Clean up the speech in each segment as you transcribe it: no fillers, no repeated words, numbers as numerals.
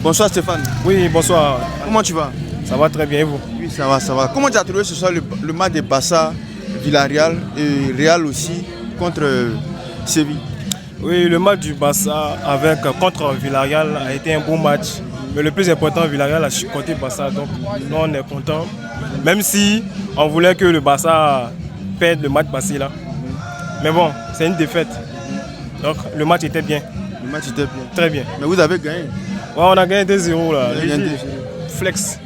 Bonsoir Stéphane. Oui, bonsoir. Comment tu vas? Ça va très bien et vous? Oui, ça va, ça va. Comment tu as trouvé ce soir le match de Barça, Villarreal et Real aussi contre Séville? Oui, le match du Barça contre Villarreal a été un bon match. Mais le plus important, Villarreal a chicoté Barça. Donc nous on est content. Même si on voulait que le Barça perde le match passé là. Mais bon, c'est une défaite. Donc le match était bien. Le match était bien. Très bien. Mais vous avez gagné? Ouais, on a gagné 2-0 là. Flex.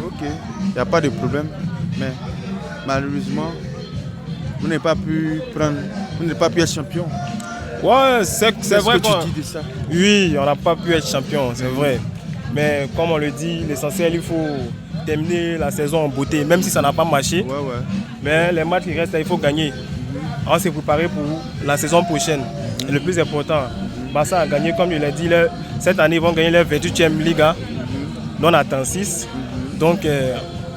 Ok, il n'y a pas de problème. Mais malheureusement, vous n'avez pas pu être champion. Ouais, c'est vrai. Que tu dis de ça? Oui, on n'a pas pu être champion, c'est vrai. Mais comme on le dit, l'essentiel, il faut terminer la saison en beauté, même si ça n'a pas marché. Ouais. Mais les matchs qui restent, il faut gagner. On s'est préparé pour la saison prochaine. Et le plus important, Barça a gagné, comme je l'ai dit, cette année, ils vont gagner leur 28e Liga. Nous, on attend 6. Donc,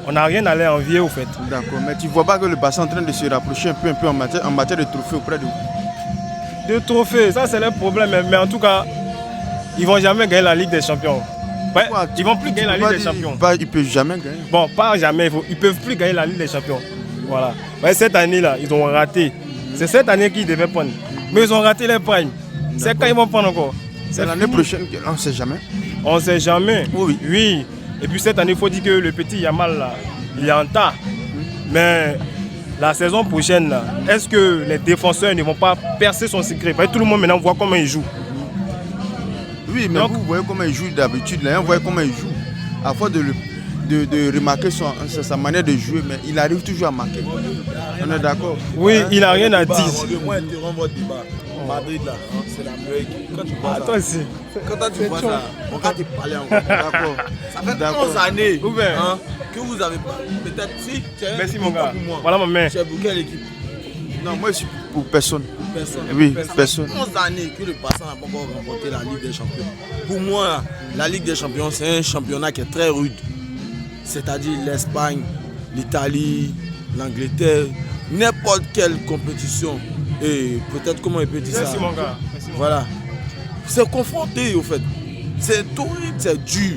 on n'a rien à leur envier, au fait. D'accord, mais tu ne vois pas que le Barça est en train de se rapprocher un peu en matière de trophées auprès de vous? De trophées, ça c'est le problème. Mais en tout cas, ils ne vont jamais gagner la Ligue des Champions. Ouais, ils ne vont plus gagner la Ligue des Champions. Ils ne peuvent jamais gagner. Bon, pas jamais. Ils ne peuvent plus gagner la Ligue des Champions. Voilà. Ouais, cette année-là, ils ont raté. C'est cette année qu'ils devaient prendre. Mais ils ont raté les primes. C'est quand ils vont prendre encore? C'est l'année prochaine, on ne sait jamais. On ne sait jamais. Oui. Oui. Et puis cette année, il faut dire que le petit Yamal, là, il est en tas. Mais la saison prochaine, là, est-ce que les défenseurs ne vont pas percer son secret? Parce que tout le monde maintenant voit comment il joue. Oui, mais donc, vous voyez comment il joue d'habitude. Là, on voit comment il joue. À force de remarquer sa manière de jouer, mais il arrive toujours à marquer. On est d'accord? Oui, il n'a rien à dire. Moi, interromps votre débat. Madrid, là, c'est la meilleure équipe. Quand tu vois ça, toi aussi. Quand tu vois ça, on va te parler encore. D'accord. Ça fait 11 années que vous avez pas. Peut-être si. Merci, mon gars. Voilà ma main. C'est pour quelle équipe? Non, moi, je suis pour personne. Personne. Oui, personne. 11 années que le Barça n'a pas encore remporté la Ligue des Champions. Pour moi, la Ligue des Champions, c'est un championnat qui est très rude. C'est-à-dire l'Espagne, l'Italie, l'Angleterre, n'importe quelle compétition. Et peut-être comment il peut dire ça. Merci mon gars. Voilà. C'est confronté au fait. C'est horrible, c'est dur.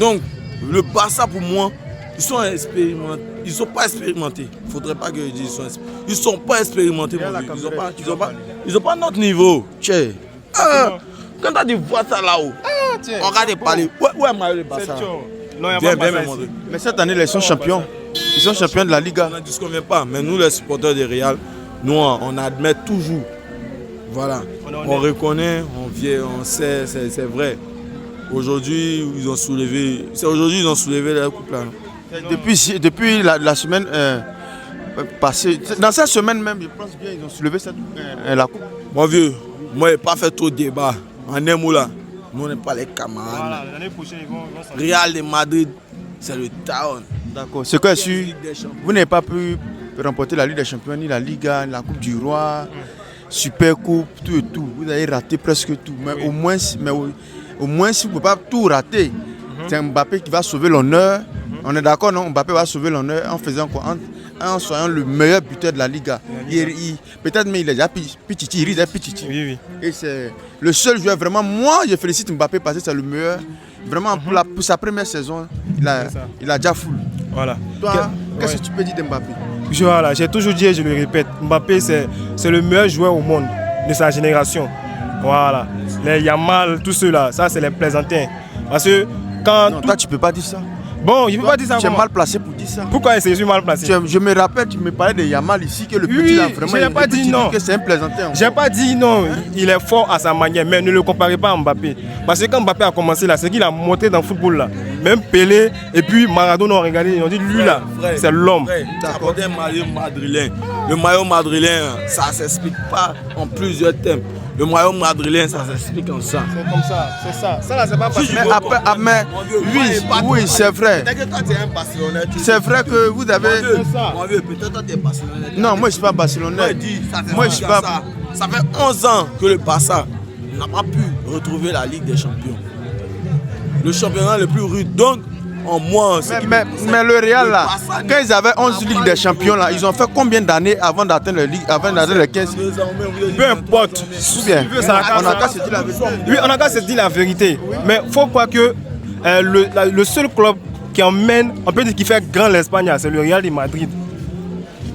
Donc, le Barça pour moi, ils sont expérimentés. Ils sont pas expérimentés. Il ne faudrait pas que je dise ils sont pas expérimentés. Ils ont pas notre niveau. Quand tu vois ça là-haut, on va te parler. Où est Mario le Barça? Non, il n'y a pas de Mais cette année, ils sont champions. Ils sont champions de la Liga. On ne disconvient pas. Mais nous, les supporters de Real, nous, on admet toujours. Voilà. On reconnaît, on sait, c'est vrai. Aujourd'hui, ils ont soulevé. C'est aujourd'hui ils ont soulevé la coupe là. Depuis la semaine passée, dans cette semaine même, je pense bien ils ont soulevé la coupe. Mon vieux, moi, je n'ai pas fait trop de débat. En un mot là, nous, on n'est pas les camarades. Voilà, l'année prochaine, ils vont Real de Madrid, c'est le town. D'accord. Ce que je suis, vous n'avez pas pu remporter la Ligue des Champions, ni la Liga, ni la Coupe du Roi, Super Coupe, tout et tout. Vous avez raté presque tout. Mais au moins, si vous ne pouvez pas tout rater, c'est Mbappé qui va sauver l'honneur. On est d'accord, non? Mbappé va sauver l'honneur en faisant quoi? En soyant le meilleur buteur de la Liga. Peut-être mais il est déjà petit, il est petit. Oui. Et c'est le seul joueur vraiment. Moi, je félicite Mbappé parce que c'est le meilleur. Vraiment, pour sa première saison, il a déjà full. Voilà. Toi, qu'est-ce que tu peux dire de Mbappé? Voilà, j'ai toujours dit et je le répète, Mbappé c'est le meilleur joueur au monde de sa génération. Voilà. Les Yamal, tout ceux-là, ça c'est les plaisantins. Parce que quand. Non, toi tu peux pas dire ça. Bon, il ne peut pas dire ça. Tu es mal placé pour dire ça. Pourquoi je suis mal placé? Je me rappelle, tu me parlais de Yamal ici, que le petit là vraiment. Je n'ai pas dit non. Que c'est un plaisantin. Je n'ai pas dit non. Il est fort à sa manière, mais ne le comparez pas à Mbappé. Parce que quand Mbappé a commencé là, c'est qu'il a monté dans le football là. Même Pelé et puis Maradona ont regardé, ils ont dit lui là, c'est l'homme. D'accord. Un maillot madrilène. Le maillot madrilène, ça ne s'explique pas en plusieurs thèmes. Le maillot madrilène, ça s'explique comme ça. C'est comme ça, c'est ça. Ça là, c'est pas facile. Mais oui, c'est vrai. Peut-être que toi, tu es un Barcelonais. C'est vrai que vous avez. Mon vieux, peut-être que toi, tu es Barcelonais. Non, moi, je ne suis pas Barcelonais. Moi, je suis pas. Ça fait 11 ans que le Barça n'a pas pu retrouver la Ligue des Champions. Le championnat le plus rude. Donc, en moins. Mais le Real, là, quand ils avaient 11 Ligues des Champions, là, ils ont fait combien d'années avant d'atteindre les 15? Peu importe. On n'a qu'à se dire la vérité. Oui, on n'a qu'à se dire la vérité. Mais il faut croire que le seul club qui emmène, on peut dire qui fait grand l'Espagne, c'est le Real de Madrid.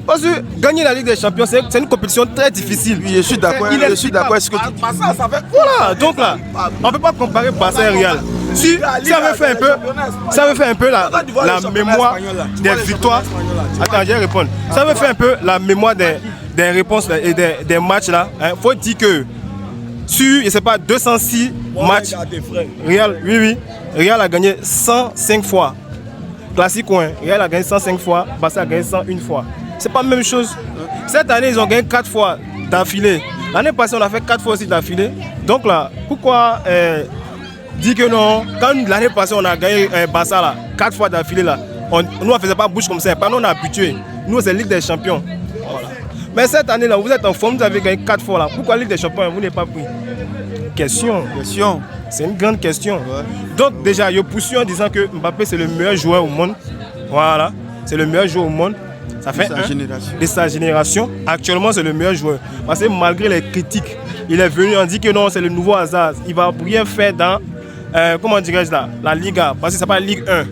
Parce que gagner la Ligue des Champions, c'est une compétition très difficile. Oui, je suis d'accord. Je suis d'accord. Est-ce que Barça, ça fait voilà, donc là, on ne peut pas comparer Barça et Real. Si ça veut faire un peu la mémoire des victoires. Attends, je vais répondre. Ça veut faire un peu la mémoire des réponses et des matchs là. Il faut dire que sur, je sais pas, 206 matchs, Real a gagné 105 fois. Classique, Real a gagné 105 fois, Barça a gagné 101 fois. C'est pas la même chose. Cette année, ils ont gagné 4 fois d'affilée. L'année passée, on a fait 4 fois aussi d'affilée. Donc là, pourquoi dire que non, quand l'année passée, on a gagné Barça là, 4 fois d'affilée là, nous, on ne faisait pas bouche comme ça. Pas nous, on est habitués. Nous, c'est Ligue des Champions. Voilà. Mais cette année là, vous êtes en forme, vous avez gagné 4 fois là. Pourquoi Ligue des Champions, vous n'avez pas pris? Question. C'est une grande question. Ouais. Donc déjà, je poursuis en disant que Mbappé, c'est le meilleur joueur au monde. Voilà. C'est le meilleur joueur au monde. Ça fait de sa génération. Actuellement, c'est le meilleur joueur. Parce que malgré les critiques, il est venu, on dit que non, c'est le nouveau Hazard. Il va rien faire dans, comment dirais-je là, la Liga. Parce que c'est pas la Ligue 1.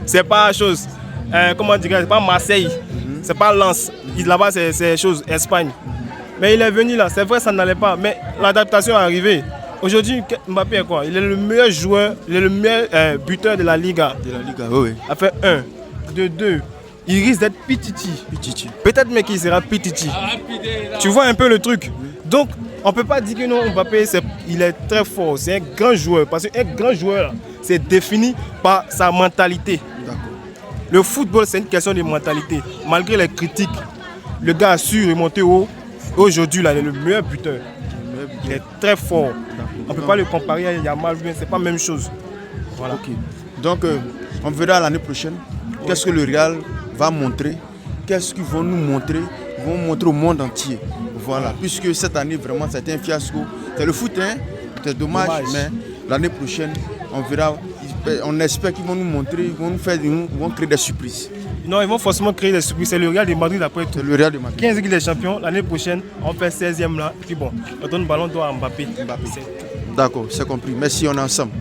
C'est pas chose, comment dirais-je, c'est pas Marseille. C'est pas Lens. Là-bas, c'est chose, Espagne. Mais il est venu là. C'est vrai, ça n'allait pas. Mais l'adaptation est arrivée. Aujourd'hui, Mbappé est quoi? Il est le meilleur joueur, il est le meilleur buteur de la Liga. Oui. Il a fait 1, 2. Il risque d'être Pititi. Peut-être mais qu'il sera Pititi. Tu vois un peu le truc. Donc, on ne peut pas dire que non, Mbappé, il est très fort. C'est un grand joueur. Parce qu'un grand joueur, c'est défini par sa mentalité. Le football, c'est une question de mentalité. Malgré les critiques, le gars a su remonter haut. Aujourd'hui, là, il est le meilleur buteur. Il est très fort. On ne peut pas le comparer à Yamal, c'est pas la même chose. Voilà. Okay. Donc, on verra l'année prochaine. Qu'est-ce que le Real va montrer? Qu'est-ce qu'ils vont nous montrer? Ils vont montrer au monde entier. Voilà. Puisque cette année, vraiment, c'était un fiasco. C'est le foot, hein? C'est dommage, mais l'année prochaine, on verra. On espère qu'ils vont nous montrer, ils vont créer des surprises. Non, ils vont forcément créer des surprises. C'est le Real de Madrid après tout. C'est le Real de Madrid. 15 Ligue des Champions, l'année prochaine, on fait 16e là. Puis bon, on donne le ballon d'or à Mbappé. D'accord, c'est compris. Merci, on est ensemble.